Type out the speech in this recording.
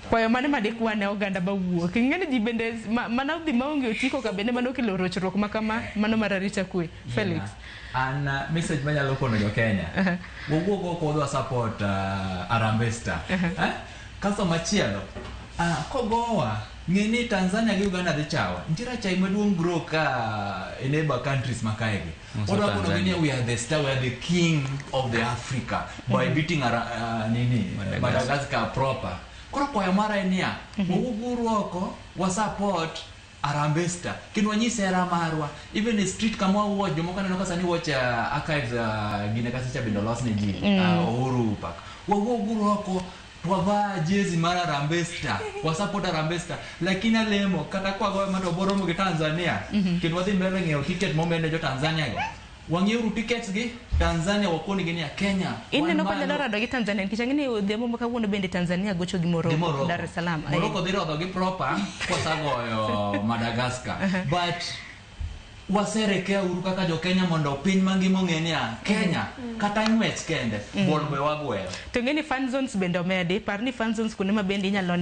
Kwayo mane madikwane oganda bawuok. Ing'eni ji bende mana dhi maonge otiko ka bende mano kelo rochruok makama mano mar arita kwe. Felix. An message manyalo kono jo Kenya. Wowuok kodwa support Harambee Star. Kaso machielo. Kogowa ng'eni Tanzania gi Uganda dhi chawa. Nitira chai maduong' bro ka in neighbor countries makaegi. Odwa kono gini we are the star, we are the king of the Africa by beating Madagascar proper. Kora kwa mara enia wuguru oko wa support Harambee Star kinwanyise era marwa even a street kama wo jomo kana noka sani watch archives gine kasicha bindolos ne ji Uhuru Park wuguru oko twava jezi mara Harambee Star wa support Harambee Star lakini alemo kata kwa go mato boro mu Tanzania kinwadhi mbele ngeo ticket momene jo Tanzania go wangeuru tickets gi Tanzania wakoni gini ya Kenya. Ine no kanya lora dogi Tanzania kichangini demo mwaka wuno bende Tanzania gocho gi Morocco Dar es Salaam. Morocco dhiro dogi proper kwa sago Madagascar. But waserekea uru kaka jo Kenya mondo piny mangima ong'eni ya Kenya kata ng'wech kende bol be wagwel. To ng'eni fan zones bende omedi parni fan zones kunema bende inyalo